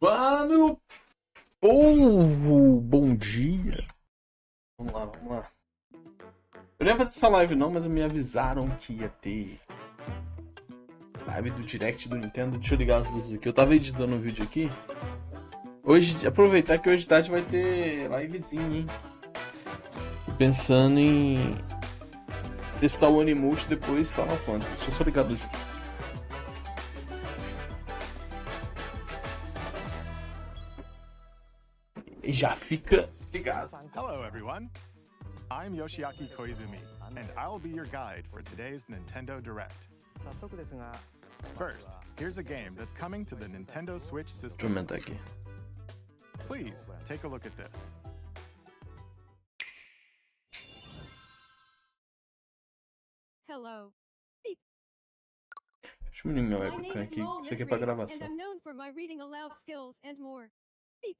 Mano, povo, bom dia. Vamos lá, vamos lá. Eu não ia fazer essa live não, mas me avisaram que ia ter live do direct do Nintendo. Deixa eu ligar as luzes aqui. Eu tava editando um vídeo aqui. Hoje, aproveitar que hoje de tarde vai ter livezinha, hein? Pensando em testar o Animult depois falar quanto. Deixa eu só ligar a luz aqui. E já fica ligado. Hello everyone, I'm Yoshiaki Koizumi, and I'll be your guide for today's Nintendo Direct. First, here's a game that's coming to the Nintendo Switch Deixa eu system. aumentar aqui. Please, take a look at this. Hello. Deixa eu diminuir meu My name webcam is aqui. Lol Isso aqui é Miss pra Reeves, gravação. and I'm known for my reading aloud skills and more. Beep.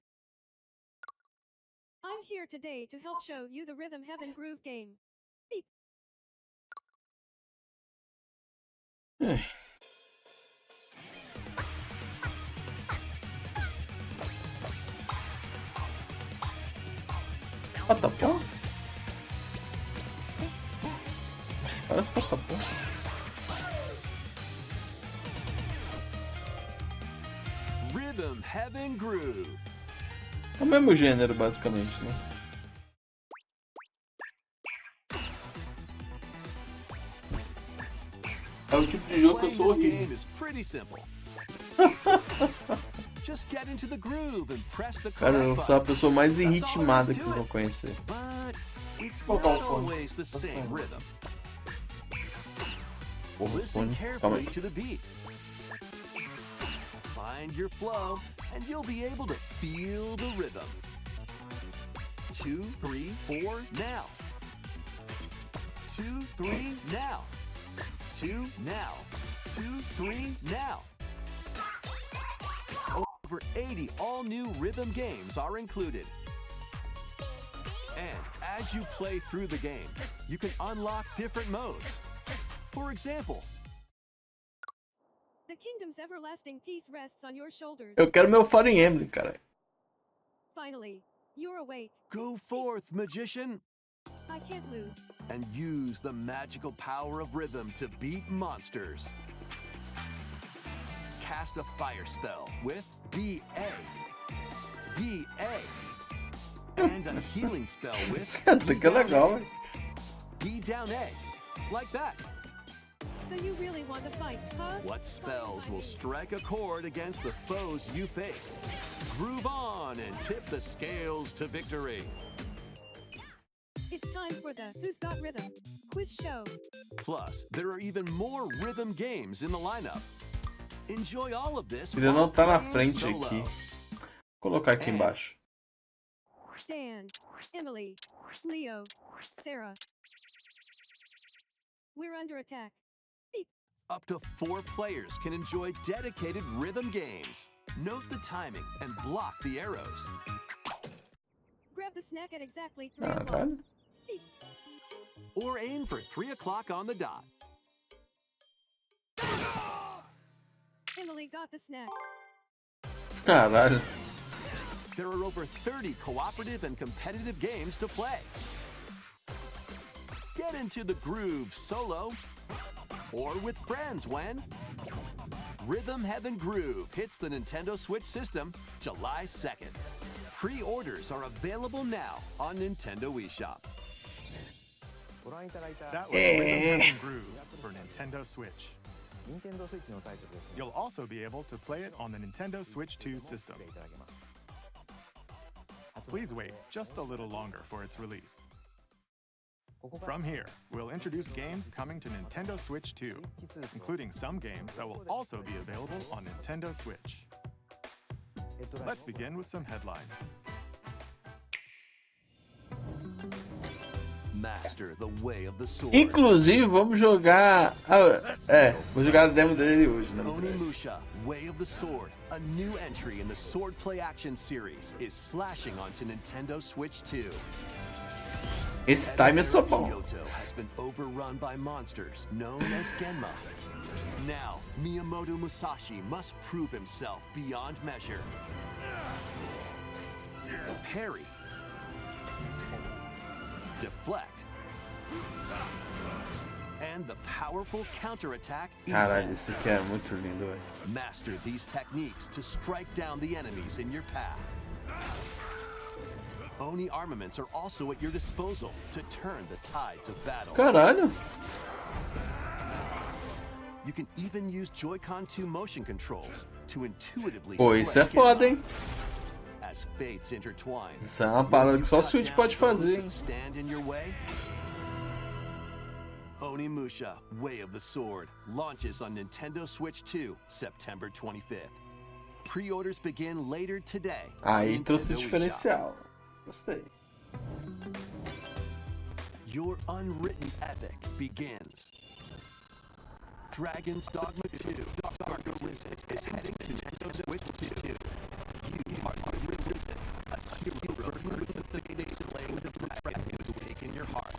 I'm here today to help show you the Rhythm Heaven Groove game. Beep. Ai. What the fuck? Parece passaporte. Rhythm Heaven Groove. É o mesmo gênero, basicamente, né? É o tipo de jogo que eu Playing tô this game horrível. is pretty simple. Just get into the groove and press the Cara, eu correct sou a button. pessoa mais That's all irritimada there que is vocês to vão it. conhecer. But it's Vou not colocar o fone. always the same rhythm. Porra, Listen fone. Calma carefully aí. to the beat. Find your flow, and you'll be able to feel the rhythm. 2, 3, 4, now. 2, 3, now. 2, now. 2, 3, now. Over 80 all-new rhythm games are included. And as you play through the game, you can unlock different modes. For example, The kingdom's everlasting peace rests on your shoulders. Eu quero meu Fire Emblem, cara. Finally, you're awake. go forth, magician, I can't lose. and use the magical power of rhythm to beat monsters. Cast a fire spell with BA. BA. And a healing spell with Até que é legal, hein? B down A. Like that. So you really want to fight, huh? What spells will strike a chord against the foes you face? Groove on and tip the scales to victory. It's time for the Who's Got Rhythm quiz show. Plus, there are even more rhythm games in the lineup. Enjoy all of this Ele não while tá na playing frente solo. aqui. Vou colocar aqui embaixo. Dan, Emily, Leo, Sarah. We're under attack. Beep. Up to 4 players can enjoy dedicated rhythm games. Note the timing and block the arrows. Grab the snack at exactly 3 o'clock. Caralho. Beep. Or aim for 3 o'clock on the dot. Emily got the snack. Caralho. There are over 30 cooperative and competitive games to play. Get into the groove solo or with friends when Rhythm Heaven Groove hits the Nintendo Switch system July 2nd. Pre-orders are available now on Nintendo eShop. That was Rhythm Heaven Groove for Nintendo Switch. You'll also be able to play it on the Nintendo Switch 2 system. Please wait just a little longer for its release. From here, we'll introduce games coming to Nintendo Switch 2, including some games that will also be available on Nintendo Switch. Let's begin with some headlines. Master the way of the sword. Inclusive, vamos jogar. Vou jogar a demo dele hoje, né? Onimusha, Way of the Sword, a new entry in the Sword Play Action series, is slashing onto Nintendo Switch 2. Esse time é só Emperor bom. Kyoto has been overrun by monsters known as Genma. Now, Miyamoto Musashi must prove himself beyond measure. parry, deflect, and the powerful counterattack Caralho, Isan. isso aqui é muito lindo, velho. Master these techniques to strike down the enemies in your path. Oni armaments are also at your disposal to turn the tides of battle. Caralho. You can even use Joy-Con 2 motion controls to intuitively Pô, isso é slay foda, hein? as fates intertwine. Isso é uma parada que só o Switch pode fazer, hein? Stand in your way. Onimusha, Way of the Sword, launches on Nintendo Switch 2, September 25th. Pre-orders begin later today. Aí on trouxe Nintendo eShop. diferencial. Gostei. Your unwritten epic begins. Dragon's Dogma 2, Dark Arisen, is heading to Nintendo Switch 2. You are the Risen, a hero burdened with the fate of slaying the dragon who's taken your heart.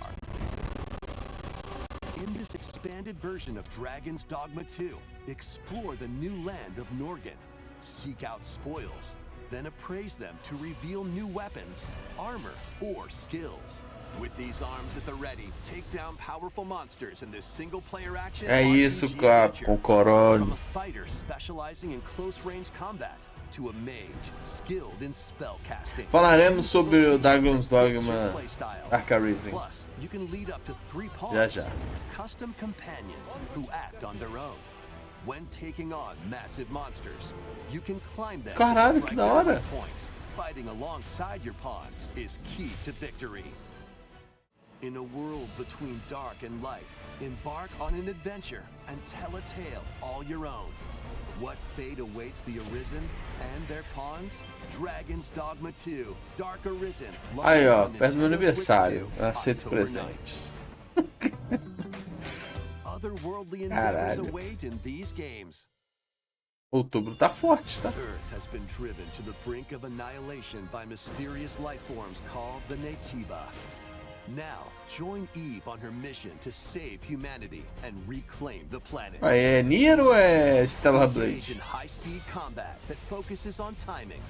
In this expanded version of Dragon's Dogma 2, explore the new land of Norgan, seek out spoils, then appraise them to reveal new weapons, armor, or skills. With these arms at the ready, take down powerful monsters in this single-player action É isso, RPG cara, adventure. com corone. From a fighter specializing in close-range combat to a mage skilled in spell casting. Falaremos sobre o Dragon's Dogma Dark Arisen. Plus, you can lead up to 3 pawns, Já, já. custom companions who act on their own. When taking on massive monsters, you can climb them Caralho, to que strike da their hora. weak points. Fighting alongside your pawns is key to victory. In a world between dark and light, embark on an adventure and tell a tale all your own. What fate awaits the Arisen and their pawns? Dragon's Dogma 2, Dark Arisen. Aí, launches ó, on perto do meu Nintendo Switch aniversário. 2, Eu aceito October 9th. presentes. Otherworldly endeavors Caralho. await in these games. Outubro tá forte, tá? Earth has been driven to the brink of annihilation by mysterious life forms called the Natiba. Now, join Eve on her mission to save humanity and reclaim the planet. Aí é Nier ou é Stellar Engage in Blade? high-speed combat that focuses on timing.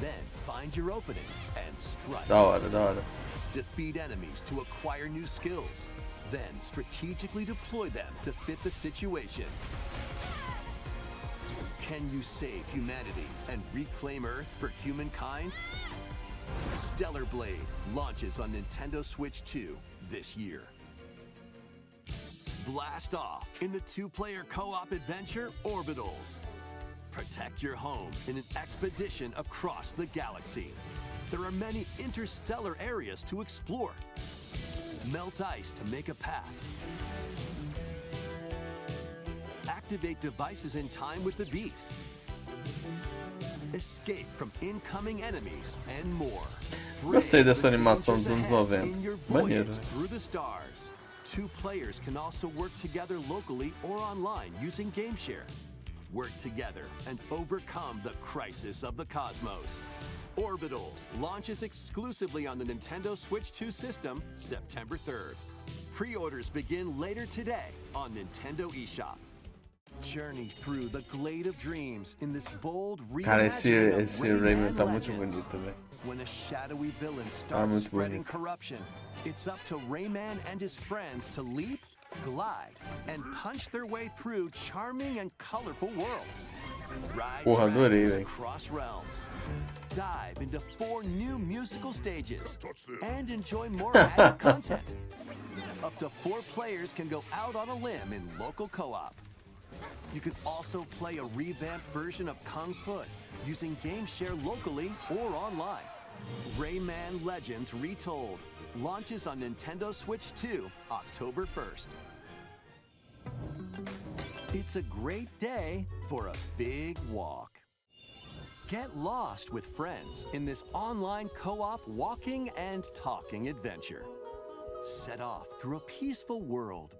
Then, find your opening and strike. Da hora, da hora. Defeat enemies to acquire new skills. Then, strategically deploy them to fit the situation. Can you save humanity and reclaim Earth for humankind? Stellar Blade launches on Nintendo Switch 2 this year. Blast off in the 2-player co-op adventure Orbitals. Protect your home in an expedition across the galaxy. There are many interstellar areas to explore. Melt ice to make a path. Activate devices in time with the beat. Escape from incoming enemies and more. Gostei Brave dessa the animação dangers dos anos ahead 90. in your Maneiro, voyage né? through the stars. 2 players can also work together locally or online using GameShare. Work together and overcome the crisis of the cosmos. Orbitals launches exclusively on the Nintendo Switch 2 system September 3rd. Pre-orders begin later today on Nintendo eShop. Journey through the glade of dreams in this bold Cara, reimagining of esse Rayman Rayman tá muito Legends. bonito, velho. When a shadowy villain starts muito spreading bonito. corruption, it's up to Rayman and his friends to leap, glide, and punch their way through charming and colorful worlds. Ride Porra, adorei, dragons velho. across realms. Dive into 4 new musical stages and enjoy more added content. Up to 4 players can go out on a limb in local co-op. You can also play a revamped version of Kung Fu using GameShare locally or online. Rayman Legends Retold launches on Nintendo Switch 2 October 1st. It's a great day for a big walk. Get lost with friends in this online co-op walking and talking adventure. Set off through a peaceful world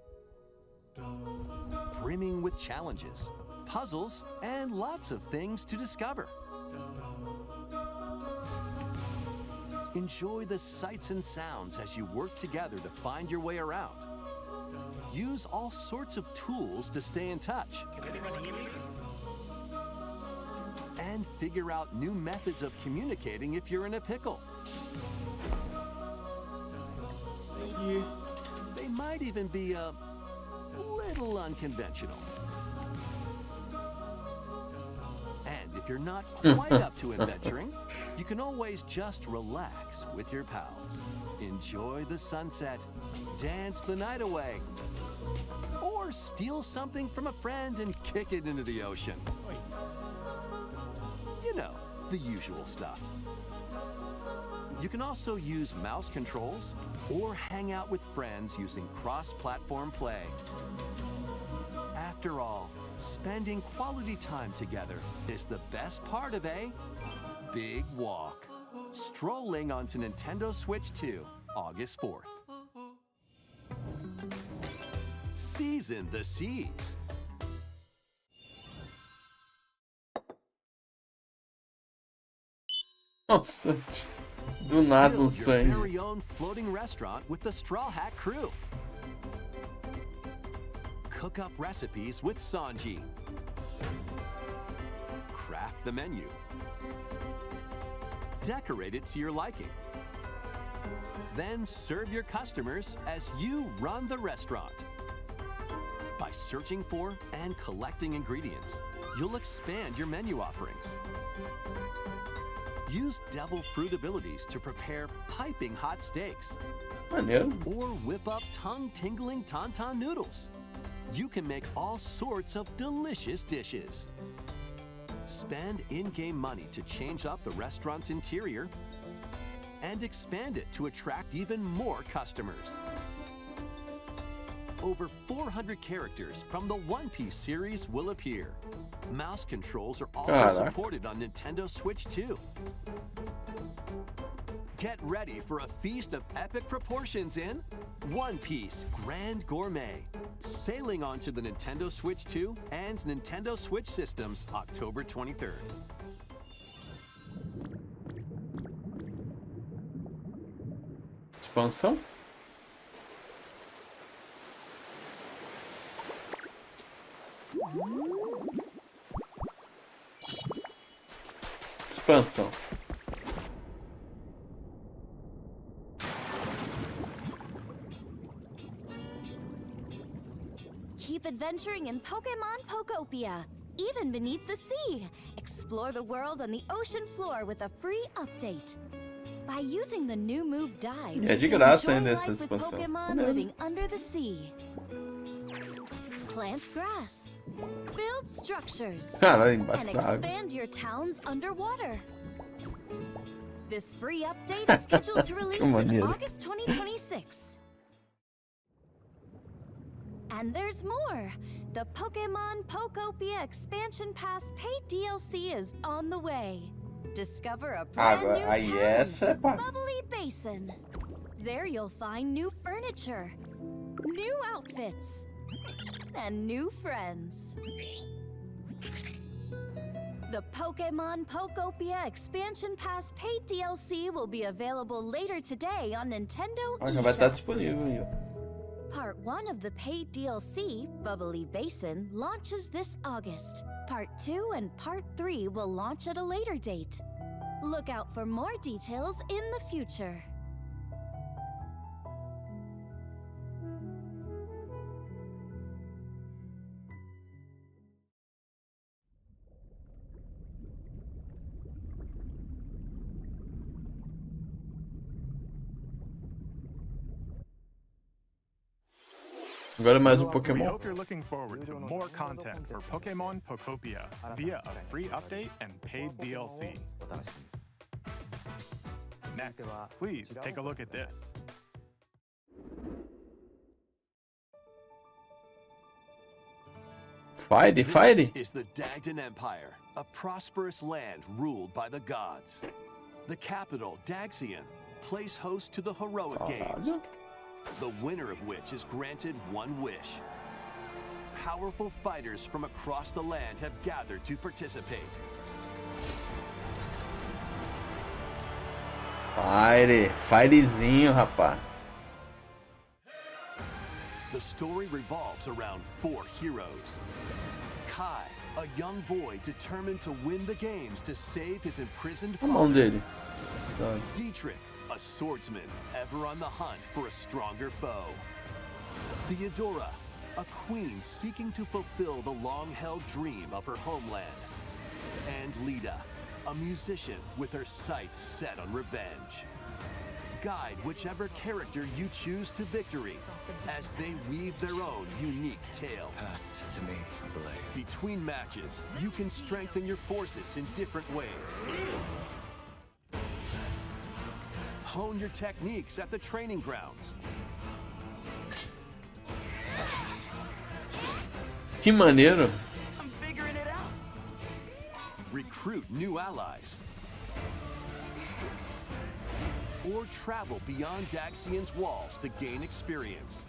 brimming with challenges, puzzles, and lots of things to discover. Enjoy the sights and sounds as you work together to find your way around. Use all sorts of tools to stay in touch. And figure out new methods of communicating if you're in a pickle. They might even be a little unconventional. And if you're not quite up to adventuring, you can always just relax with your pals. Enjoy the sunset, dance the night away, or steal something from a friend and kick it into the ocean. You know, the usual stuff. You can also use mouse controls or hang out with friends using cross-platform play. After all, spending quality time together is the best part of a big walk. Strolling onto Nintendo Switch 2, August 4th. Season the seas. Nossa, do nada Build your sangue. very own floating restaurant with the Straw Hat crew. Cook up recipes with Sanji. Craft the menu. Decorate it to your liking. Then serve your customers as you run the restaurant. By searching for and collecting ingredients, you'll expand your menu offerings. Use devil fruit abilities to prepare piping hot steaks. Maneiro. Or whip up tongue-tingling tauntaun noodles. You can make all sorts of delicious dishes. Spend in-game money to change up the restaurant's interior and expand it to attract even more customers. Over 400 characters from the One Piece series will appear. Mouse controls are also supported on Nintendo Switch 2. Get ready for a feast of epic proportions in One Piece Grand Gourmet, sailing onto the Nintendo Switch 2 and Nintendo Switch systems October 23rd. Expansão? Expansão. Keep adventuring in Pokemon Pokopia, even beneath the sea. Explore the world on the ocean floor with a free update. By using the new move dive, É de you can graça enjoy ainda life essa with expansão. Pokemon living under the sea. Plant grass, build structures, Caralho, and embaixo da água. expand your towns underwater. This free update is scheduled to release in maneiro. August 2026. And there's more! The Pokemon Pokopia Expansion Pass paid DLC is on the way. Discover a brand Agora, new aí town, essa é pá. Bubbly Basin. There you'll find new furniture, new outfits, and new friends. The Pokemon Pokopia Expansion Pass paid DLC will be available later today on Nintendo Ah, já vai estar eShop. disponível aí, ó. Part 1 of the paid DLC, Bubbly Basin, launches this August. Part 2 and Part 3 will launch at a later date. Look out for more details in the future. Agora mais um We Pokémon. hope you're looking forward to more content for Pokemon Pokopia via a free update and paid DLC. Next, please take a look at this. Fire? This is the Dagdan Empire, a prosperous land ruled by the gods. The capital, Daxian, plays host to the heroic games, the winner of which is granted one wish. Powerful fighters from across the land have gathered to participate. Firezinho, rapá. The story revolves around 4 heroes: Kai, A young boy determined to win the games to save his imprisoned O nome father. dele. Tá. Dietrich, a swordsman ever on the hunt for a stronger foe. Theodora, a queen seeking to fulfill the long-held dream of her homeland. And Lida, a musician with her sights set on revenge. Guide whichever character you choose to victory as they weave their own unique tale. Passed to me, blade. Between matches, you can strengthen your forces in different ways. Hone your techniques at the training grounds. Que maneiro. I'm figuring it out. Recruit new allies. Or travel beyond Daxian's walls to gain experience.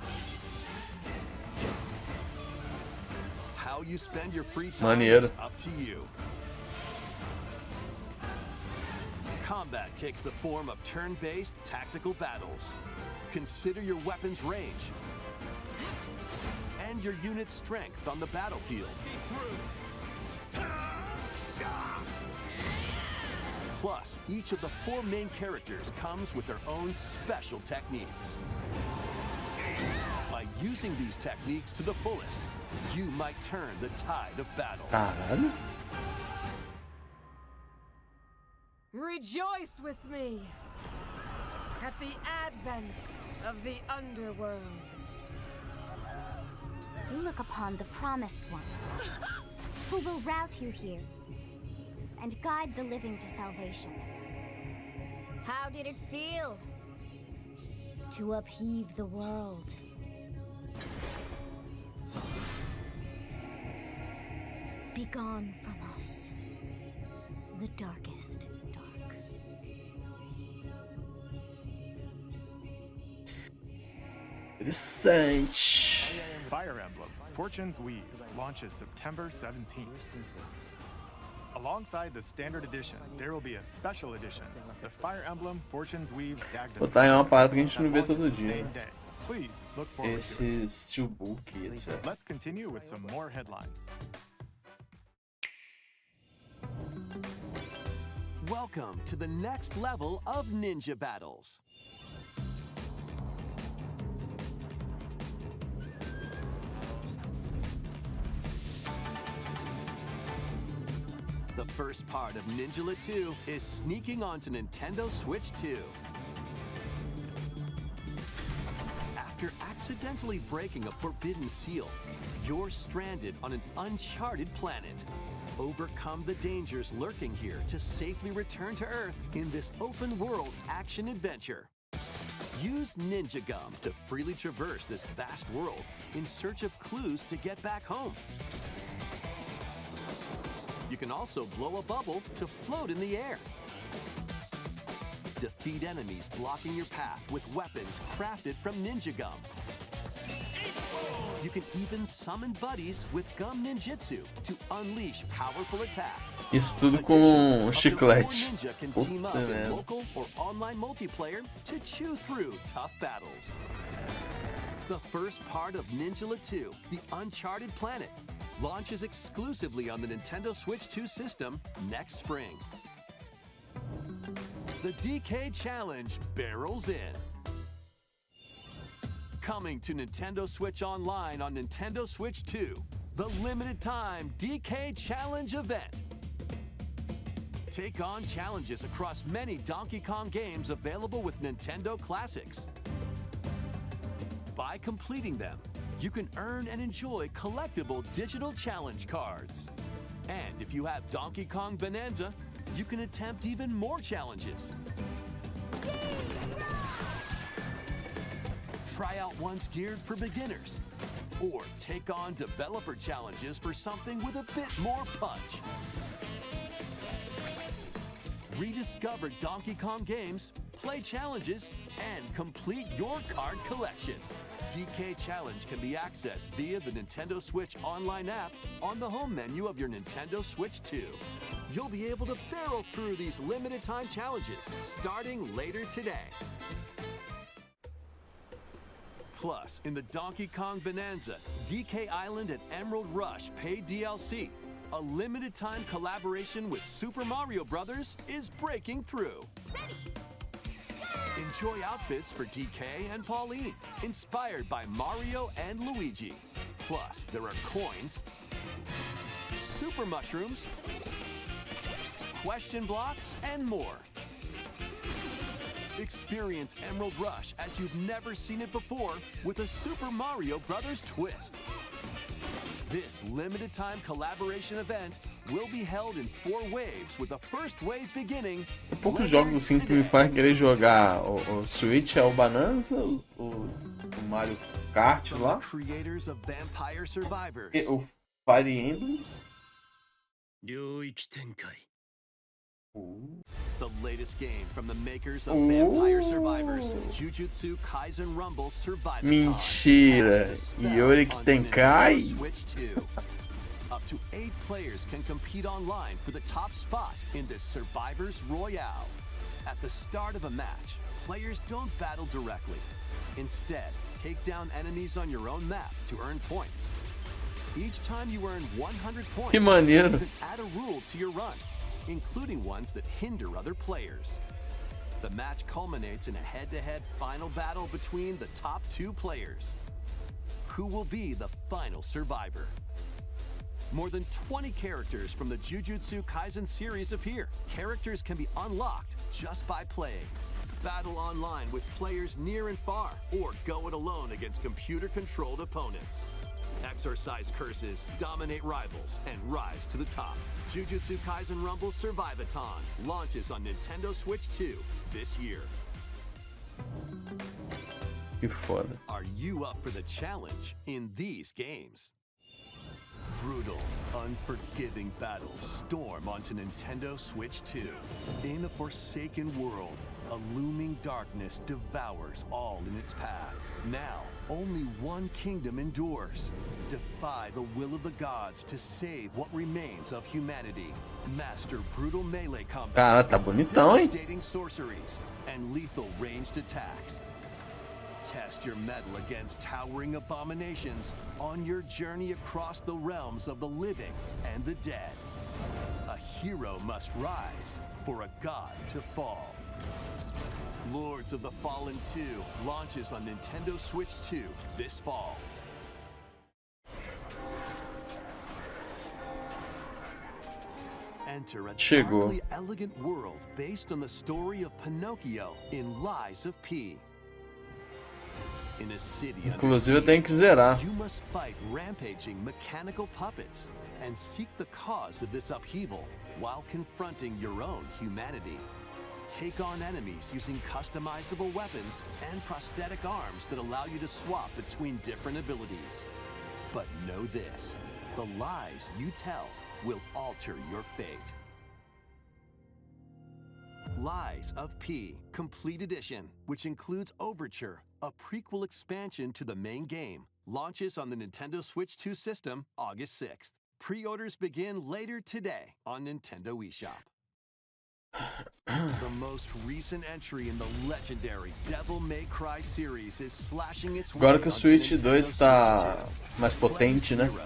How you spend your free time Maneiro. is up to you. Combat takes the form of turn-based tactical battles. Consider your weapon's range and your unit's strengths on the battlefield. Plus, each of the 4 main characters comes with their own special techniques. By using these techniques to the fullest, you might turn the tide of battle. Caralho. Rejoice with me at the advent of the underworld. You look upon the promised one, who will route you here and guide the living to salvation. How did it feel to upheave the world? Begone from us, the darkest dark. Interessante. Fire Emblem Fortune's Weave launches September 17th. Alongside the standard edition, there will be a special edition, the Fire Emblem Fortune's Weave Dagda. Botar aí uma parada que a gente não vê that launches todo the dia. same day. Please look forward to it. Esse steelbook, etc. Let's continue with some more headlines. Welcome to the next level of ninja battles. The first part of Ninjala 2 is sneaking onto Nintendo Switch 2. After accidentally breaking a forbidden seal, you're stranded on an uncharted planet. Overcome the dangers lurking here to safely return to Earth in this open-world action-adventure. Use Ninja Gum to freely traverse this vast world in search of clues to get back home. You can also blow a bubble to float in the air. Defeat enemies blocking your path with weapons crafted from Ninja Gum. You can even summon buddies with Gum Ninjutsu to unleash powerful attacks. Isso tudo com Additionally, up to 4 chiclete. ninja can team up Puta in merda. local or online multiplayer to chew through tough battles. The first part of Ninjala 2, The Uncharted Planet, launches exclusively on the Nintendo Switch 2 system next spring. The DK Challenge barrels in. Coming to Nintendo Switch Online on Nintendo Switch 2, the limited time DK Challenge event. Take on challenges across many Donkey Kong games available with Nintendo Classics. By completing them, you can earn and enjoy collectible digital challenge cards. And if you have Donkey Kong Bonanza, you can attempt even more challenges. Try out ones geared for beginners, or take on developer challenges for something with a bit more punch. Rediscover Donkey Kong games, play challenges, and complete your card collection. DK Challenge can be accessed via the Nintendo Switch Online app on the home menu of your Nintendo Switch 2. You'll be able to barrel through these limited time challenges starting later today. Plus, in the Donkey Kong Bonanza, DK Island and Emerald Rush paid DLC, a limited-time collaboration with Super Mario Bros. Is breaking through. Enjoy outfits for DK and Pauline, inspired by Mario and Luigi. Plus, there are coins, super mushrooms, question blocks, and more. Experience Emerald Rush as you've never seen it before with a Super Mario Bros. Twist. This limited-time collaboration event will be held in 4 waves, with the first wave beginning. Poucos jogos assim que me faz querer jogar o Switch é o Bonanza, o Mario Kart From lá, the creators of Vampire Survivors, e o Fire Emblem. the latest game from the makers of Vampire Survivors, Jujutsu Kaisen Rumble Survivathon. Mentira! Yuri que tem Kai? Switch 2. Up to 8 players can compete online for the top spot in this Survivors Royale. At the start of a match, players don't battle directly. Instead, take down enemies on your own map to earn points. Each time you earn 100 points, Que you maneiro! can add a rule to your run, including ones that hinder other players. The match culminates in a head-to-head final battle between the top 2 players. Who will be the final survivor? More than 20 characters from the Jujutsu Kaisen series appear. Characters can be unlocked just by playing. Battle online with players near and far, or go it alone against computer-controlled opponents. Exorcise curses, dominate rivals, and rise to the top. Jujutsu Kaisen Rumble Survivathon launches on Nintendo Switch 2 this year. Que foda. Are you up for the challenge in these games? Brutal, unforgiving battles storm onto Nintendo Switch 2. In a forsaken world, a looming darkness devours all in its path. Now, only one kingdom endures. Defy the will of the gods to save what remains of humanity. Master brutal melee combat, Cara, tá bonitão, hein? devastating sorceries, and lethal ranged attacks. Test your mettle against towering abominations on your journey across the realms of the living and the dead. A hero must rise for a god to fall. Lords of the Fallen 2 launches on Nintendo Switch 2 this fall. Enter a Chegou. darkly elegant world based on the story of Pinocchio in Lies of P. In a city Inclusive eu under tenho que zerar. you must fight rampaging mechanical puppets and seek the cause of this upheaval while confronting your own humanity. Take on enemies using customizable weapons and prosthetic arms that allow you to swap between different abilities. But know this, the lies you tell will alter your fate. Lies of P Complete Edition, which includes Overture, a prequel expansion to the main game, launches on the Nintendo Switch 2 system August 6th. Pre-orders begin later today on Nintendo eShop. The most recent entry in the legendary Devil May Cry series is slashing its way Agora que o onto Switch Nintendo 2 está Switch 2. mais potente, né? Hero,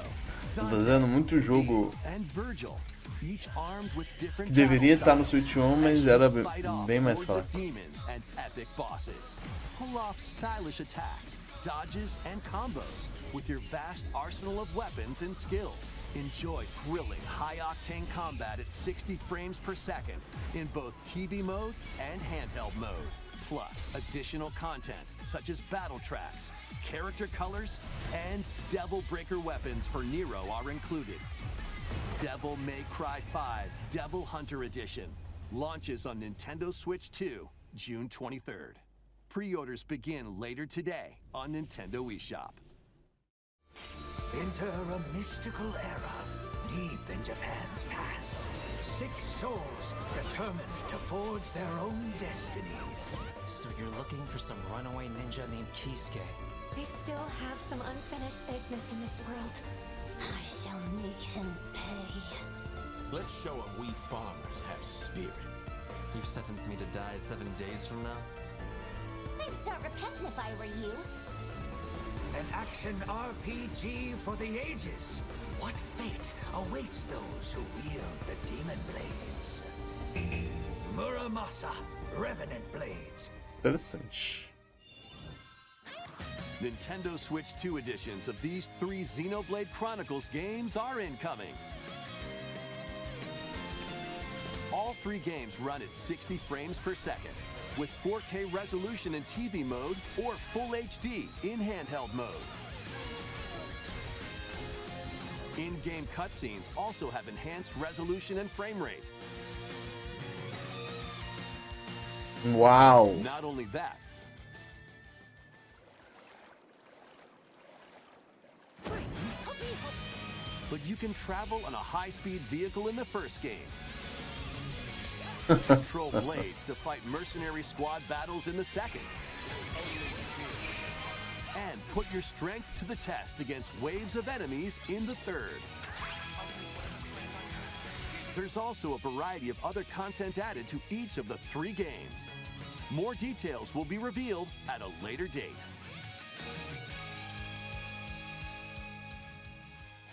Tô Dante, fazendo muito jogo and Virgil, each armed with different que deveria battle estar no styles, Switch 1, mas as you era fight off bem mais hordes of fácil. demons and epic bosses. Pull off stylish attacks, dodges, and combos with your vast arsenal of weapons and skills. Enjoy thrilling, high-octane combat at 60 frames per second in both TV mode and handheld mode. Plus, additional content such as battle tracks, character colors, and Devil Breaker weapons for Nero are included. Devil May Cry 5 Devil Hunter Edition launches on Nintendo Switch 2, June 23rd. Pre-orders begin later today on Nintendo eShop. Enter a mystical era deep in Japan's past. 6 souls determined to forge their own destinies. So you're looking for some runaway ninja named Kisuke. I still have some unfinished business in this world. I shall make him pay. Let's show him we farmers have spirit. You've sentenced me to die 7 days from now? I'd start repenting if I were you. an action RPG for the ages. What fate awaits those who wield the demon blades? Muramasa, Revenant Blades. Interessante. Nintendo Switch 2 editions of these 3 Xenoblade Chronicles games are incoming. All 3 games run at 60 frames per second, with 4K resolution in TV mode or Full HD in handheld mode. In-game cutscenes also have enhanced resolution and frame rate. Wow. Not only that, but you can travel on a high-speed vehicle in the first game. Control blades to fight mercenary squad battles in the second. And put your strength to the test against waves of enemies in the third. There's also a variety of other content added to each of the 3 games. More details will be revealed at a later date.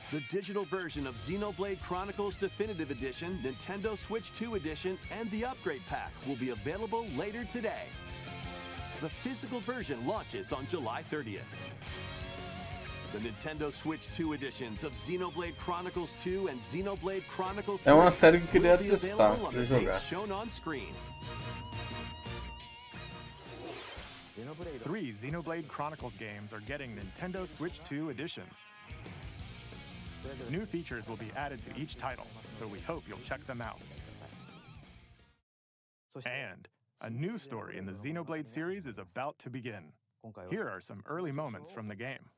The digital version of Xenoblade Chronicles Definitive Edition, Nintendo Switch 2 Edition, and the Upgrade Pack will be available later today. The physical version launches on July 30th. The Nintendo Switch 2 editions of Xenoblade Chronicles 2 and Xenoblade Chronicles 3 É uma série que eu queria will be testar available on pra the jogar. dates shown on screen. 3 Xenoblade Chronicles games are getting Nintendo Switch 2 editions. New features will be added to each title, so we hope you'll check them out. And a new story in the Xenoblade series is about to begin. Here are some early moments from the game.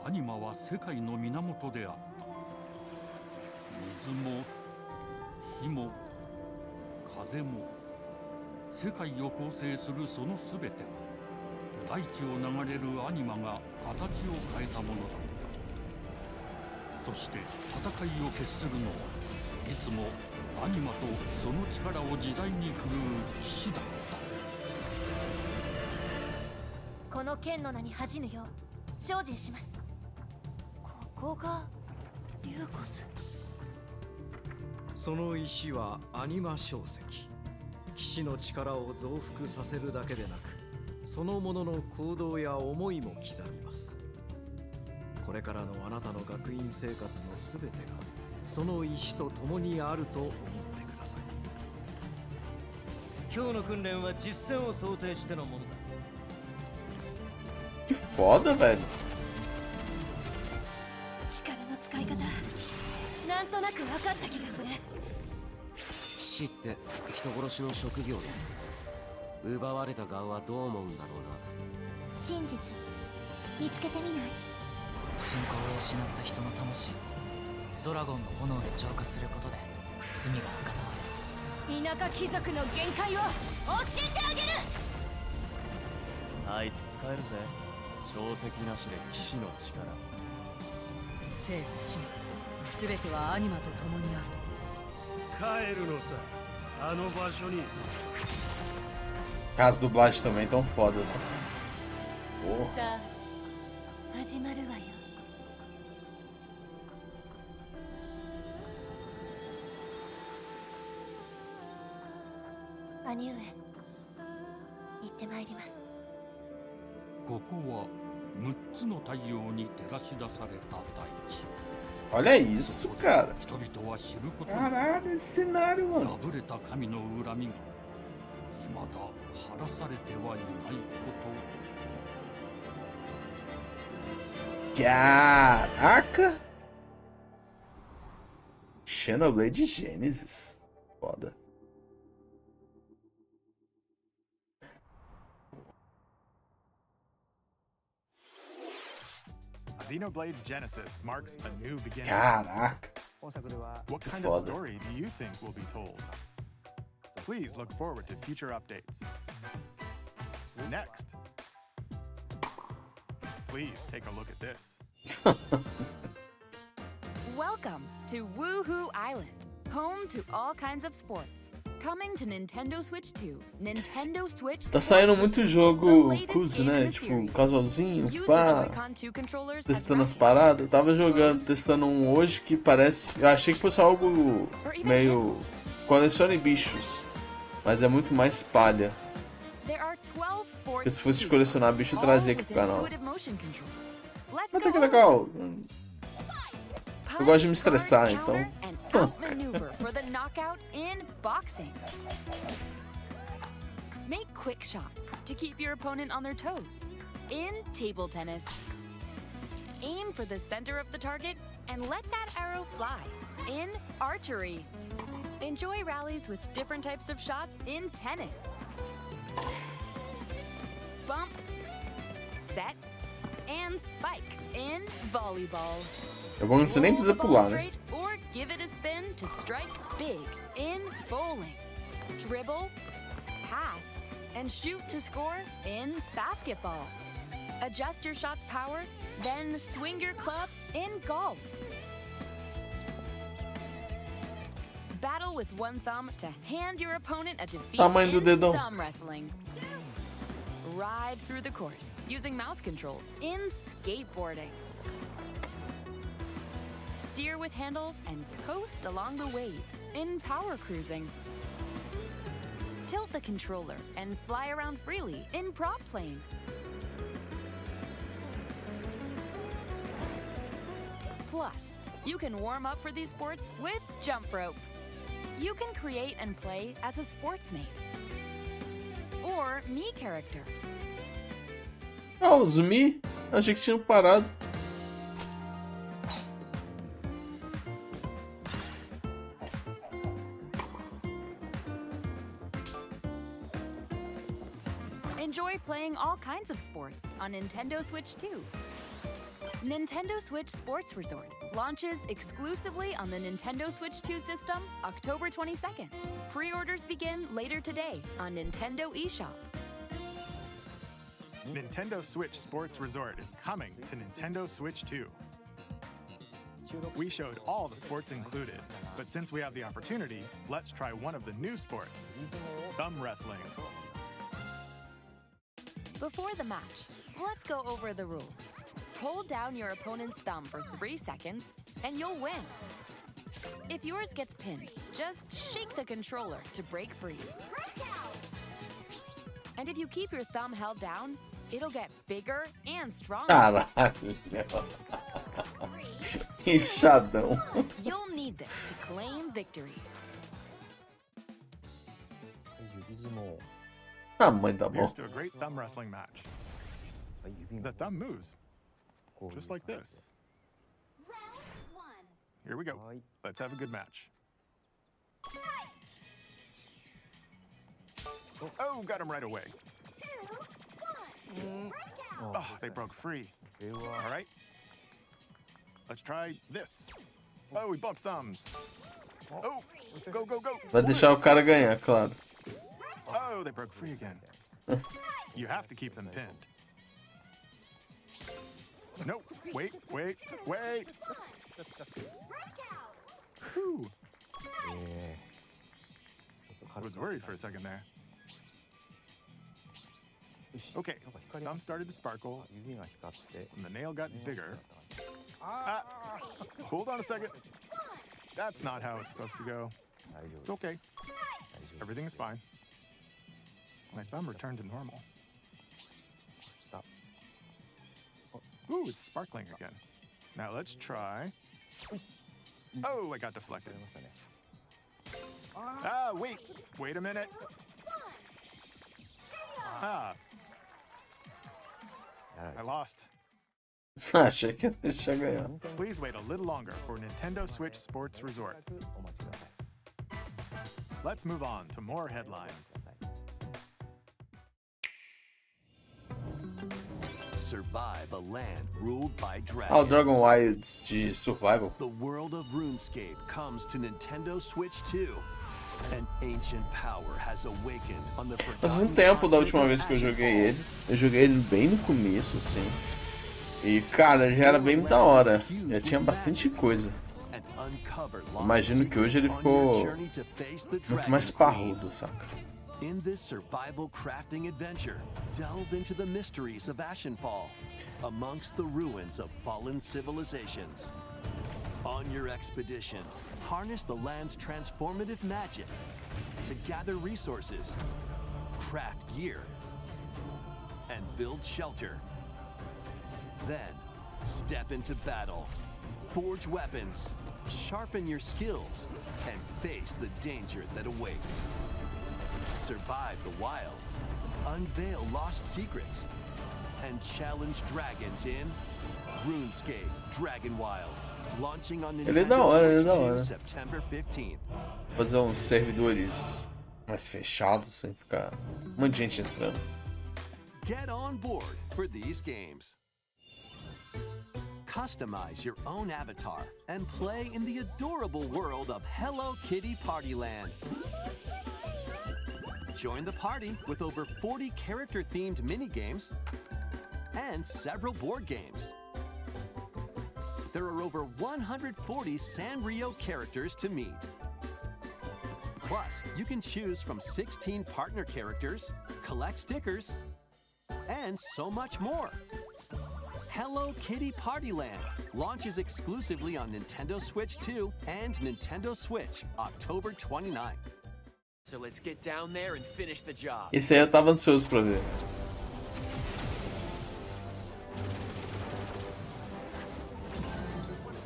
Anima は世界の源であった。水も火も風も世界を構成するそのすべては大地を流れるアニマが形を変えたものだった。そして戦いを決するのはいつもアニマとその力を自在に振るう騎士だった。この剣の名に恥じぬよう精進します。ここがリューコス。その石はアニマ小石。騎士の力を増幅させるだけでなく、そのものの行動や思いも刻みます。これからのあなたの学院生活のすべてがその石と共にあると思ってください。今日の訓練は実践を想定してのものだ。Que foda, velho. 力の使い方、なんとなく分かった気がする。騎士って人殺しの職業で、奪われた側はどう思うんだろうな。真実見つけてみない？信仰を失った人の魂をドラゴンの炎で浄化することで罪が贖われる。田舎貴族の限界を教えてあげる。あいつ使えるぜ。小石なしで騎士の力。生と死すべてはアニマと共にある。帰るのさ、あの場所に。 As dublagens também tão foda, né? Porra. さあ、始まるわよ。兄上、行ってまいります。ここは6つの太陽に照らし出された大地。 Olha isso, cara. Caralho, esse cenário, mano. Caraca! Xenoblade Genesis. Foda. Xenoblade Genesis marks a new beginning. Caraca. What kind of story do you think will be told? Please look forward to future updates. Next, please take a look at this. Welcome to Woohoo Island, home to all kinds of sports. Coming to Nintendo Switch 2, Nintendo Switch Tá saindo muito jogo cozy, né? Tipo, casualzinho, pá, testando as paradas. Eu tava testando um hoje que parece... Eu achei que fosse algo meio... colecione bichos, mas é muito mais palha. Porque se fosse colecionar bicho, eu trazia aqui pro canal. Até que legal. Eu gosto de me estressar, então... Maneuver for the knockout in boxing. Make quick shots to keep your opponent on their toes. In table tennis, aim for the center of the target and let that arrow fly. In archery, enjoy rallies with different types of shots in tennis. Bump, set, and spike in volleyball. É bom que você nem precisa pular, né? Or give it a spin to strike big in bowling. Dribble, pass, and shoot to score in basketball. Adjust your shot's power, then swing your club in golf. Battle with one thumb to hand your opponent a defeat Tamanho do in dedão. thumb wrestling. Ride through the course using mouse controls in skateboarding. Steer with handles and coast along the waves in power cruising. Tilt the controller and fly around freely in prop playing. Plus, you can warm up for these sports with jump rope. You can create and play as a sportsmate or me character. Ah, os Mi? Achei que tinham parado. Enjoy playing all kinds of sports on Nintendo Switch 2. Nintendo Switch Sports Resort launches exclusively on the Nintendo Switch 2 system October 22nd. Pre-orders begin later today on Nintendo eShop. Nintendo Switch Sports Resort is coming to Nintendo Switch 2. We showed all the sports included, but since we have the opportunity, let's try one of the new sports, thumb wrestling. Before the match, let's go over the rules. Hold down your opponent's thumb for 3 seconds, and you'll win. If yours gets pinned, just shake the controller to break free. And if you keep your thumb held down, it'll get bigger and stronger. Caralho. Inchadão. You'll need this to claim victory. Ah, mãe da mão. Here's to a great thumb wrestling match. The thumb moves, just like this. Here we go. Let's have a good match. Oh, got him right away. Oh, they broke free. All right. Let's try this. Oh, we bumped thumbs. Oh, go, go, go. Vai deixar o cara ganhar, claro. Oh, they broke free again. You have to keep them pinned. No, wait, wait, wait. Whew. I was worried for a second there. Okay, thumb started to sparkle, and the nail got bigger. Ah, hold on a second. That's not how it's supposed to go. It's okay. Everything is fine. My thumb returned to normal. Ooh, it's sparkling again. Now let's try. Oh, I got deflected. Ah, wait a minute. Ah, I lost. Achei que ia deixar ganhar. Please wait a little longer for Nintendo Switch Sports Resort. Let's move on to more headlines. Survive a land ruled by dragons. Ah, o Dragon Wilds de Survival. The world of RuneScape comes to Nintendo Switch 2. An ancient power has awakened on the Faz um tempo da última vez que eu joguei ele. Eu joguei ele bem no começo, assim. E, cara, já era bem da hora. Já tinha bastante coisa. Imagino que hoje ele ficou muito mais parrudo, saca? In this survival crafting adventure, delve into the mysteries of Ashenfall, amongst the ruins of fallen civilizations. On your expedition, harness the land's transformative magic to gather resources, craft gear, and build shelter. Then, step into battle, forge weapons, sharpen your skills, and face the danger that awaits. Survive the wilds, unveil lost secrets, and challenge dragons in RuneScape Dragon Wilds, launching on Nintendo Switch 2 September 15th. Fazer uns servidores mais fechados, sem ficar um monte de gente entrando. Get on board for these games. Customize your own avatar and play in the adorable world of Hello Kitty Partyland. Join the party with over 40 character-themed mini-games and several board games. There are over 140 Sanrio characters to meet. Plus, you can choose from 16 partner characters, collect stickers, and so much more. Hello Kitty Partyland launches exclusively on Nintendo Switch 2 and Nintendo Switch, October 29th. So let's get down there and finish the job. Esse aí eu tava ansioso pra ver.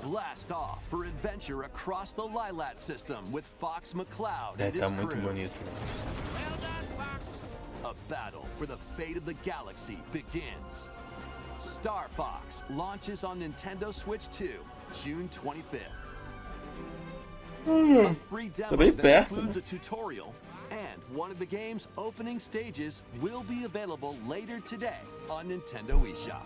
Blast off for adventure across the Lilat system with Fox McCloud and his Tá muito crew. bonito. A battle for the fate of the galaxy begins. Star Fox launches on Nintendo Switch 2, June 25th. A free demo that includes a tutorial, and one of the game's opening stages will be available later today on Nintendo eShop.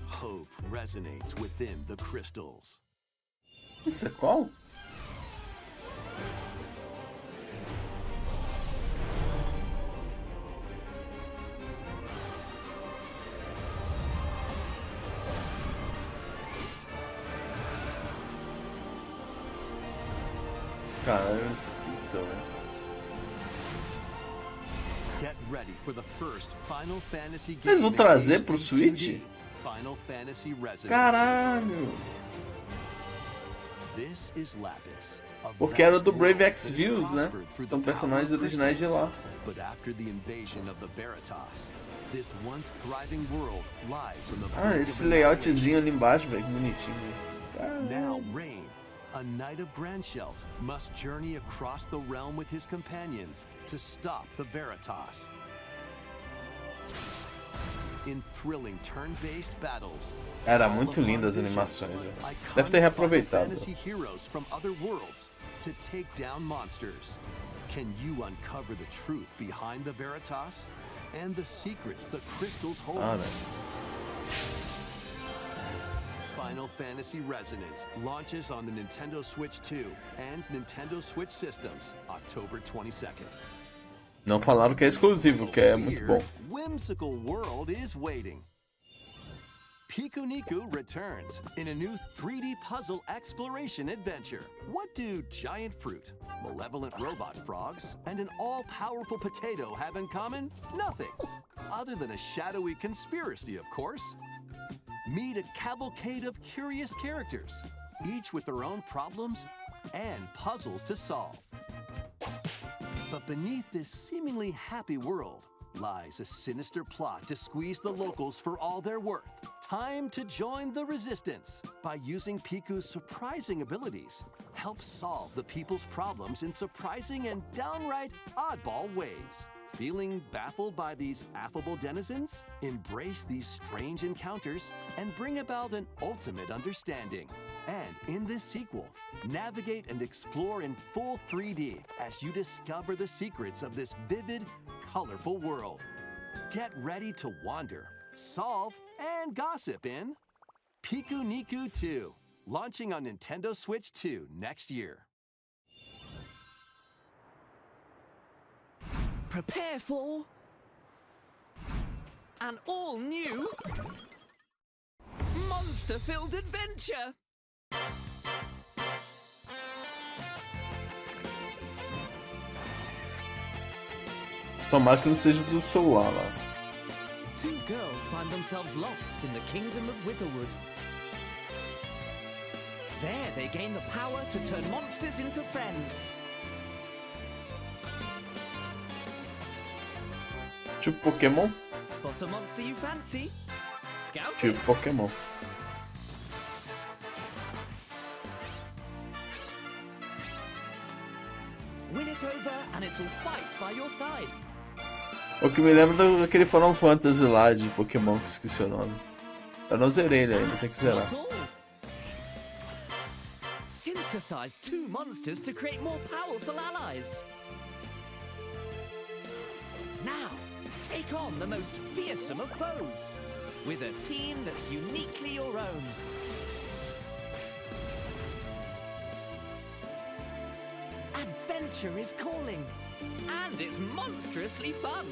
Hope resonates within the crystals. Isso é qual? Caralho, esse pixel, velho. Get ready for the first Final Fantasy game. Eles vão trazer pro Switch? Final Fantasy Resonance. Caralho! This is Lapis. Porque era do Brave X Views, né? São personagens originais de lá. But after the invasion of the Veritas, this once thriving world lies on the Ah, esse layoutzinho ali embaixo, velho, que bonitinho. Now Rain, a knight of Grandshelt, must journey across the realm with his companions to stop the Veritas. In thrilling turn-based battles, Era muito lindo as animações, velho. Deve ter reaproveitado. fantasy heroes from other worlds to take down monsters. Can you uncover the truth behind the Veritas and the secrets the crystals hold? Ah, velho. Final Fantasy Resonance launches on the Nintendo Switch 2 and Nintendo Switch systems, October 22nd. Não falaram que é exclusivo, que é muito bom. Whimsical world is waiting. Pikuniku returns in a new 3D puzzle exploration adventure. What do giant fruit, malevolent robot frogs, and an all-powerful potato have in common? Nothing. Other than a shadowy conspiracy, of course. Meet a cavalcade of curious characters, each with their own problems and puzzles to solve. But beneath this seemingly happy world lies a sinister plot to squeeze the locals for all they're worth. Time to join the resistance by using Piku's surprising abilities. Help solve the people's problems in surprising and downright oddball ways. Feeling baffled by these affable denizens? Embrace these strange encounters and bring about an ultimate understanding. And in this sequel, navigate and explore in full 3D as you discover the secrets of this vivid, colorful world. Get ready to wander, solve, and gossip in Pikuniku 2, launching on Nintendo Switch 2 next year. Prepare for an all-new monster-filled adventure. Tomara que não seja do celular lá. Two girls find themselves lost in the kingdom of Witherwood. There they gain the power to turn monsters into friends. Tipo Pokémon? Spot a monster you fancy. Scout Tipo it. Pokémon. Win it over and it'll fight by your side. O que me lembra daquele Final Fantasy lá de Pokémon, que eu esqueci o nome. Eu não zerei ele ainda, tem que zerar. Synthesize two monsters to create more powerful allies. Now, take on the most fearsome of foes with a team that's uniquely your own. Adventure is calling, and it's monstrously fun.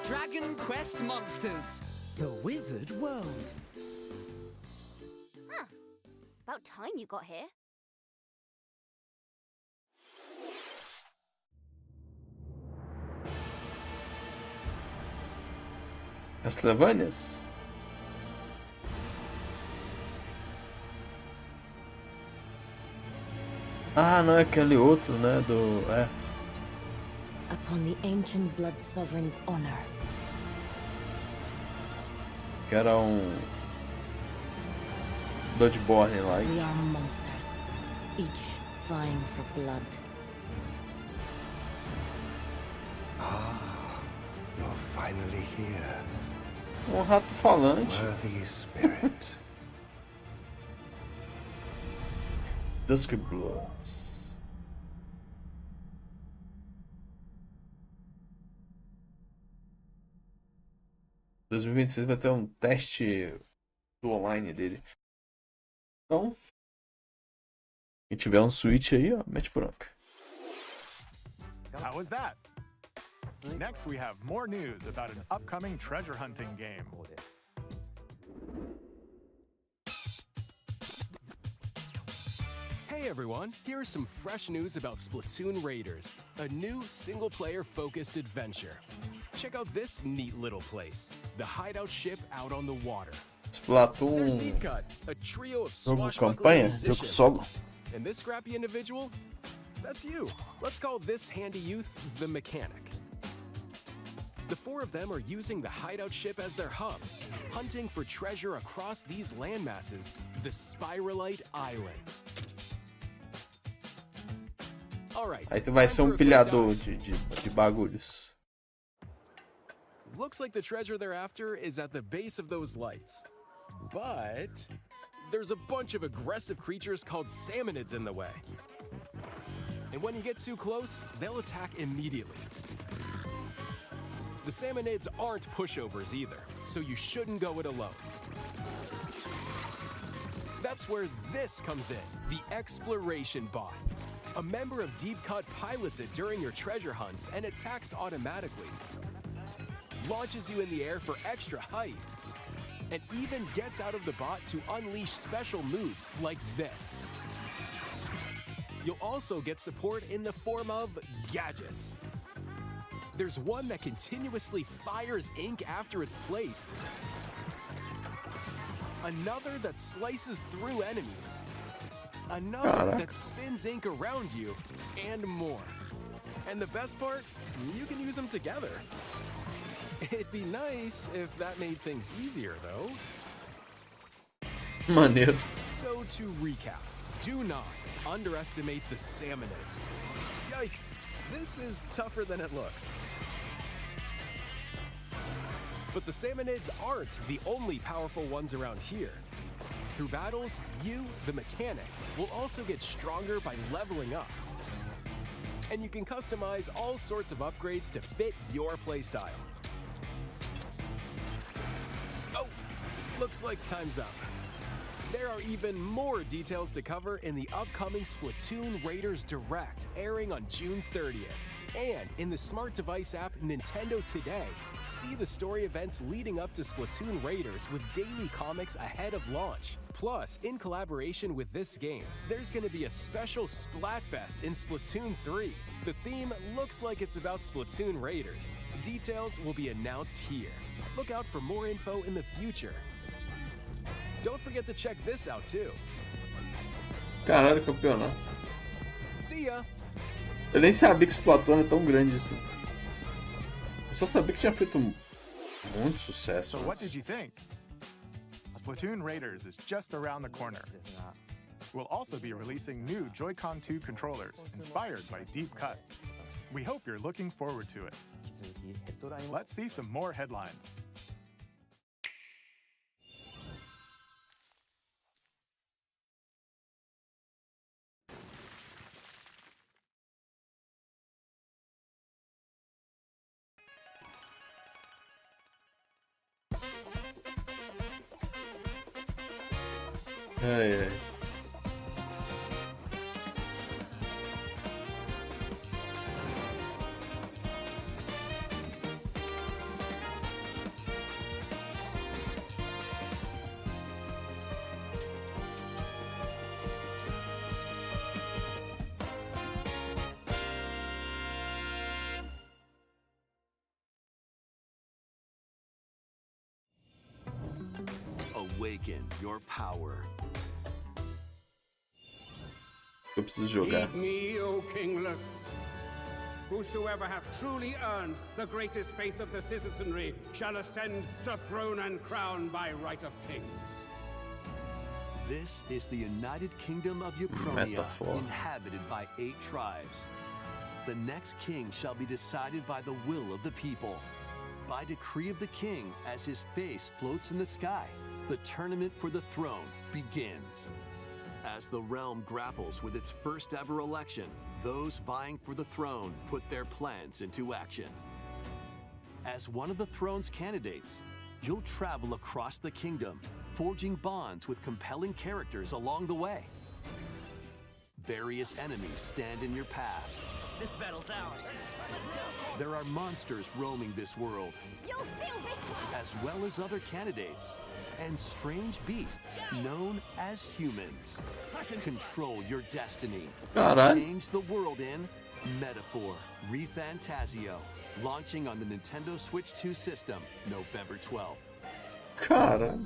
Dragon Quest Monsters, the Withered World. Huh. About time you got here. Castlevanias? Ah, não é aquele outro, né? Upon the ancient blood sovereign's honor. Que era Bloodborne lá. We are monsters, each vying for blood. Ah, you're finally here. Rato falante. Worthy spirit. Dusk Bloods. Em 2026 vai ter um teste do online dele. Então, quem tiver um Switch aí, ó, mete bronca. How was that? Next, we have more news about an upcoming treasure hunting game. Hey everyone, here's some fresh news about Splatoon Raiders, a new single-player focused adventure. Check out this neat little place, the hideout ship out on the water. Splatoon. There's Deep Cut, a trio of Jogo swashbuckling campanha, musicians. jogo solo. And this scrappy individual? That's you. Let's call this handy youth the mechanic. The four of them are using the hideout ship as their hub, hunting for treasure across these landmasses, the Spiralite Islands. Alright, Aí tu vai time ser for a quick pilhador dive. de bagulhos. Looks like the treasure they're after is at the base of those lights. But there's a bunch of aggressive creatures called salmonids in the way. And when you get too close, they'll attack immediately. The salmonids aren't pushovers either, so you shouldn't go it alone. That's where this comes in, the exploration bot. A member of Deep Cut pilots it during your treasure hunts and attacks automatically. Launches you in the air for extra height. And even gets out of the bot to unleash special moves like this. You'll also get support in the form of gadgets. There's one that continuously fires ink after it's placed. Another that slices through enemies. Another that spins ink around you, and more. And the best part, you can use them together. It'd be nice if that made things easier, though. Maneiro. So to recap, do not underestimate the salmonids. Yikes, this is tougher than it looks. But the salmonids aren't the only powerful ones around here. Through battles, you, the mechanic, will also get stronger by leveling up. And you can customize all sorts of upgrades to fit your playstyle. Oh, looks like time's up. There are even more details to cover in the upcoming Splatoon Raiders Direct, airing on June 30th. And in the smart device app Nintendo Today, see the story events leading up to Splatoon Raiders with daily comics ahead of launch. Plus, in collaboration with this game, there's going to be a special Splatfest in Splatoon 3. The theme looks like it's about Splatoon Raiders. Details will be announced here. Look out for more info in the future. Don't forget to check this out too. Caralho, campeonato. See ya! Eu nem sabia que Splatoon é tão grande assim. Eu só sabia que tinha feito muito sucesso. So what did you think? Splatoon Raiders is just around the corner. We'll also be releasing new Joy-Con 2 controllers inspired by Deep Cut. We hope you're looking forward to it. Let's see some more headlines. Ai, ai. Awaken your power. Eu preciso jogar. Heed me, O kingless. Whosoever hath truly earned the greatest faith of the citizenry shall ascend to throne and crown by right of kings. This is the United Kingdom of Uchronia, Metaphor. inhabited by 8 tribes. The next king shall be decided by the will of the people. By decree of the king, as his face floats in the sky, the tournament for the throne begins. As the realm grapples with its first ever election, those vying for the throne put their plans into action. As one of the throne's candidates, you'll travel across the kingdom, forging bonds with compelling characters along the way. Various enemies stand in your path. This battle's ours. There are monsters roaming this world, as well as other candidates, and strange beasts known as humans. Control your destiny. Caralho. Change the world in Metaphor ReFantasio, launching on the Nintendo Switch 2 system November 12th. Caralho.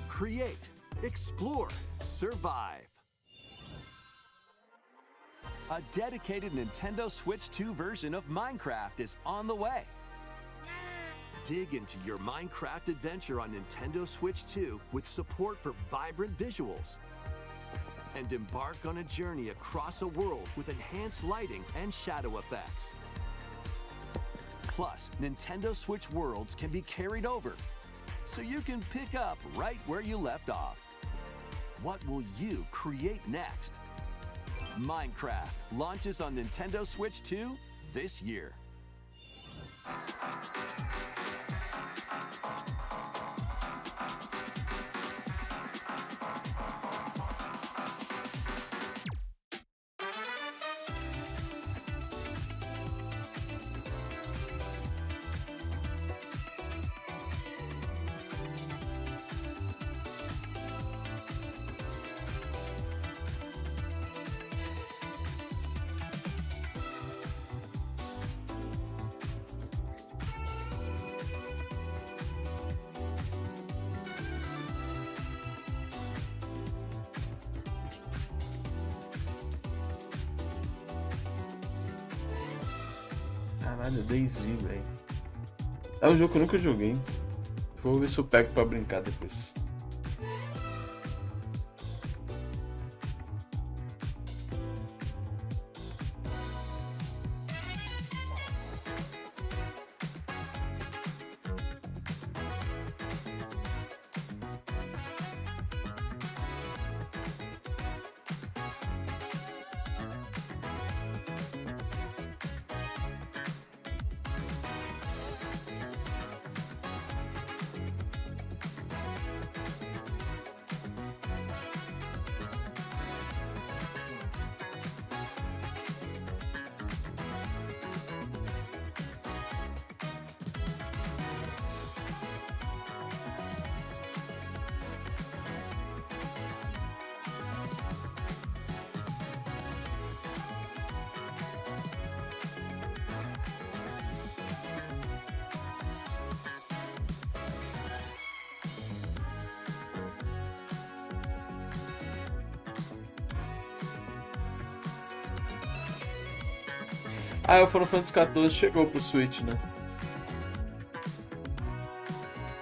Create, explore, survive. A dedicated Nintendo Switch 2 version of Minecraft is on the way. Dig into your Minecraft adventure on Nintendo Switch 2 with support for vibrant visuals. And embark on a journey across a world with enhanced lighting and shadow effects. Plus, Nintendo Switch worlds can be carried over, so you can pick up right where you left off. What will you create next? Minecraft launches on Nintendo Switch 2 this year. Caralho, DayZ, velho. É um jogo que eu nunca joguei. Vou ver se eu pego pra brincar depois. Ah, o Final Fantasy XIV chegou pro Switch, né?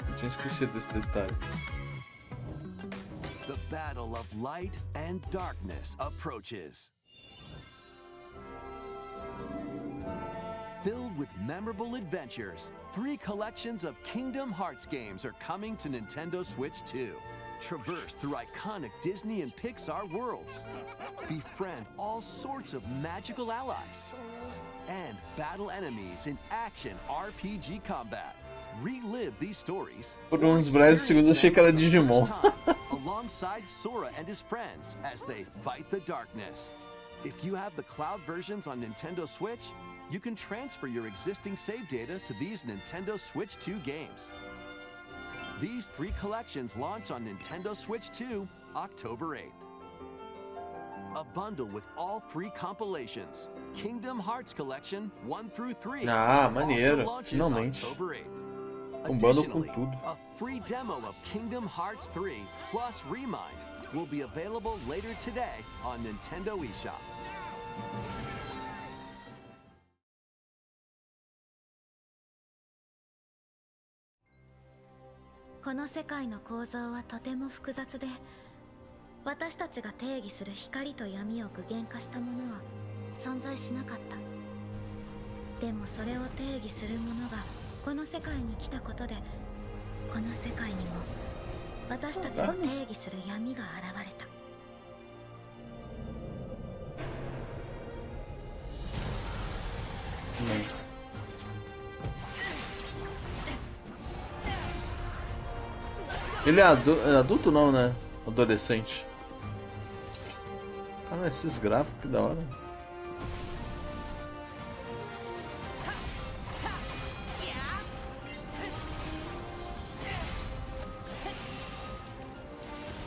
Eu tinha esquecido desse detalhe. The battle of light and darkness approaches. Filled with memorable adventures, 3 collections of Kingdom Hearts games are coming to Nintendo Switch 2. Traverse through iconic Disney and Pixar worlds. Befriend all sorts of magical allies. And battle enemies in action RPG combat. Relive these stories. Por uns breves segundos achei que era Digimon. Alongside Sora and his friends as they fight the darkness. If you have the cloud versions on Nintendo Switch, you can transfer your existing save data to these Nintendo Switch 2 games. These 3 collections launch on Nintendo Switch 2, October 8th. A bundle with all 3 compilations. Kingdom Hearts Collection 1 through 3. Ah, maneiro. Also launches Finalmente. October 8th. Um bundle com Additionally, tudo. a free demo of Kingdom Hearts 3 plus Remind will be available later today on Nintendo eShop. この世界の構造はとても複雑で、私たちが定義する光と闇を具現化したものは存在しなかった。でもそれを定義するものがこの世界に来たことで、この世界にも私たちの定義する闇が現れた。Ele é adulto não, né? Adolescente. Cara, esses gráficos, que da hora.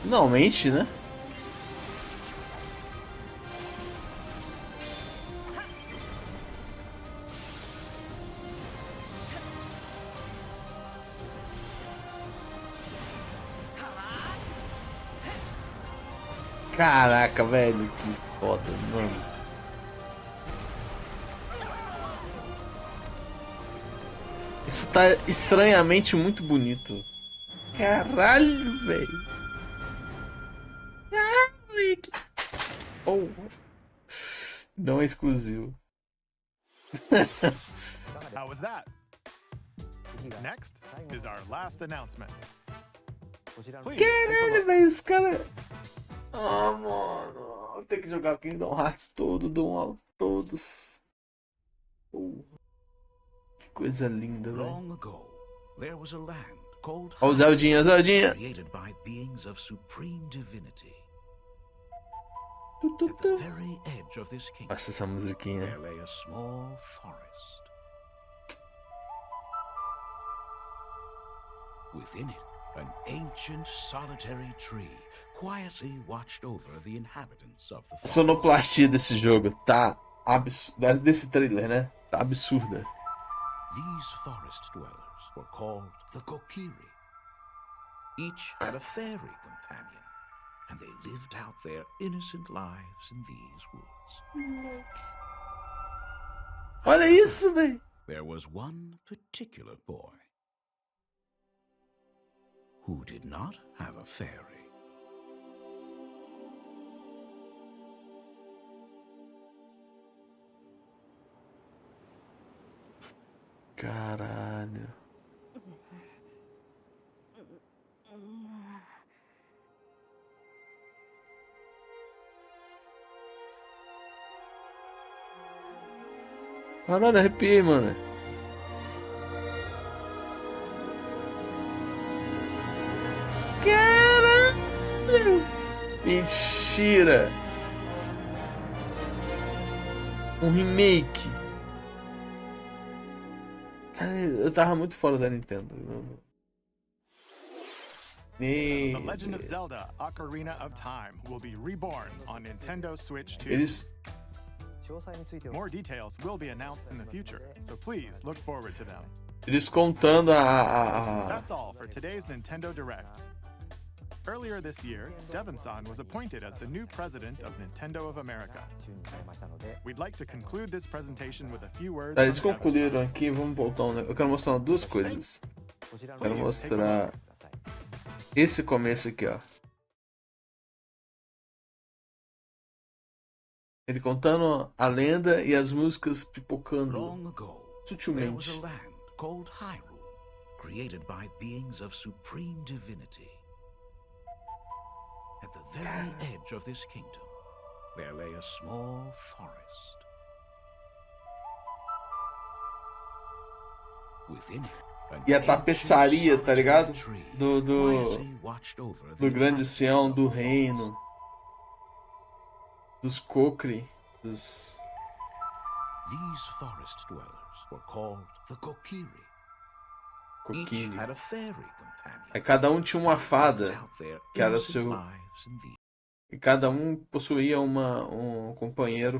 Finalmente, né? Caraca, velho, que foda, mano. Isso tá estranhamente muito bonito. Caralho, velho. Oh. Não é exclusivo. How was that? Next is our last announcement. Caralho, velho, os caras... Ah, mano, vou ter que jogar Kingdom Hearts todo, do 1 a todos. Que coisa linda, velho. Ó, o Zeldinha, Zeldinha. Created by beings of supreme divinity. At the very edge of this kingdom, Nossa, essa musiquinha. there lay a small forest. Within it, an ancient solitary tree quietly watched over the inhabitants of the A forest. sonoplastia desse jogo tá absurda. Desse trailer, né? Tá absurda. These forest dwellers were called the Kokiri. Each had a fairy companion, and they lived out their innocent lives in these woods. Olha isso, velho. There was one particular boy who did not have a fairy. Caralho. Caralho, arrepiei, mano. Caralho! Mentira! Um remake. Cara, eu tava muito fora da Nintendo. The Legend of Zelda: Ocarina of Time will be reborn on Nintendo Switch 2. Eles... More details will be announced in the future, so please look forward to them. Eles contando That's all for today's Nintendo Direct. Earlier this year, Devon-san was appointed as the new president of Nintendo of America. We'd like to conclude this presentation with a few words. Eles concluíram aqui, vamos voltar um negócio. Eu quero mostrar duas coisas. Quero mostrar esse começo aqui, ó. Ele contando a lenda e as músicas pipocando sutilmente. There was a land called Hyrule, created by beings of supreme divinity. At the very edge of this kingdom, there lay a small forest. Within it, E a tapeçaria, tá ligado? Do grande Sião, do reino, dos Kokri, dos... These forest dwellers were called the Kokiri. Kokiri. Each had a fairy companion. Aí cada um tinha uma fada, que era seu... E cada um possuía uma companheira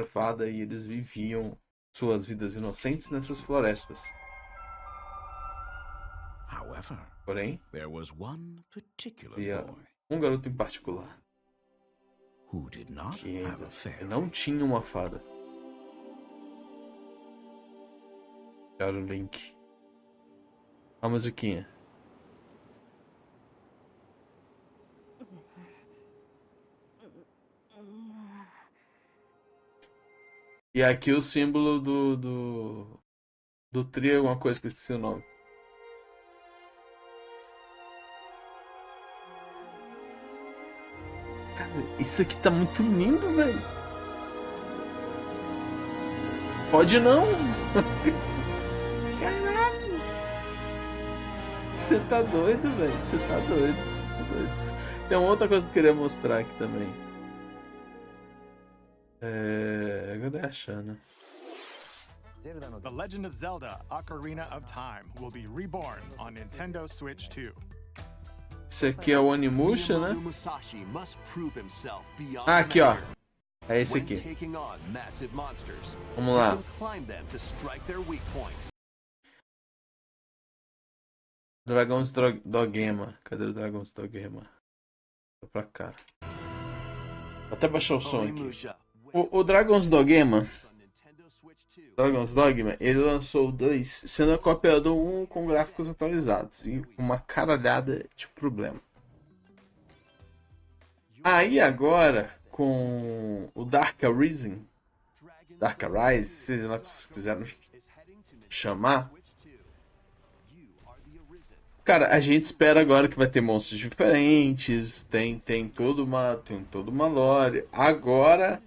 fada, e eles viviam suas vidas inocentes nessas florestas. Porém, havia um garoto em particular que não tinha uma fada. Era o Link. A musiquinha. E aqui o símbolo do trio, alguma coisa que eu esqueci o nome. Cara, isso aqui tá muito lindo, velho. Pode não. Caralho. Você tá doido, velho. Você tá doido. Tem uma outra coisa que eu queria mostrar aqui também. Agora é achando. The Legend of Zelda: Ocarina of Time will be reborn on Nintendo Switch 2. Esse aqui é o Onimusha, né? Ah, aqui, ó. É esse aqui. Vamos lá. Dragon's Dogma. Cadê o Dragon's Dogma? Vou pra cá. Vou até baixar o som aqui. O Dragon's Dogma, ele lançou o 2 sendo a cópia do 1 com gráficos atualizados e uma caralhada de problema. Aí agora, com o Dark Arisen, seja lá que vocês quiseram chamar, cara, a gente espera agora que vai ter monstros diferentes, tem toda uma lore. Agora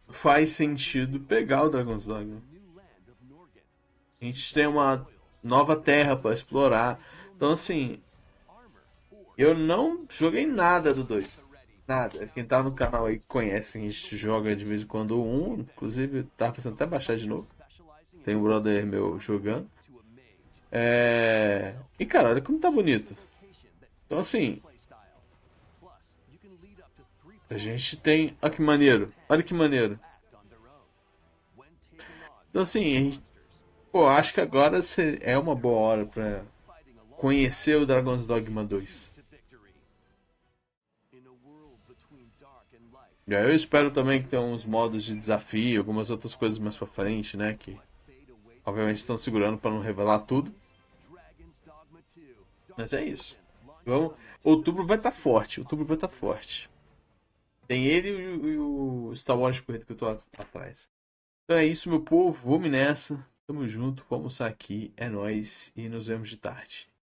faz sentido pegar o Dragon's Dogma. A gente tem uma nova terra para explorar. Então assim, eu não joguei nada do 2. Nada. Quem tá no canal aí conhece, a gente joga de vez em quando o 1. Inclusive, tava pensando até baixar de novo. Tem um brother meu jogando. E cara, olha como tá bonito. Então assim, a gente tem... Olha que maneiro. Olha que maneiro. Então assim, acho que agora é uma boa hora pra conhecer o Dragon's Dogma 2. E aí eu espero também que tenha uns modos de desafio, algumas outras coisas mais pra frente, né? Que obviamente estão segurando pra não revelar tudo. Mas é isso. Outubro vai estar forte. Tem ele e o Star Wars de corrida que eu tô atrás. Então é isso, meu povo. Vamos nessa. Tamo junto. Vamos almoçar aqui. É nóis. E nos vemos de tarde.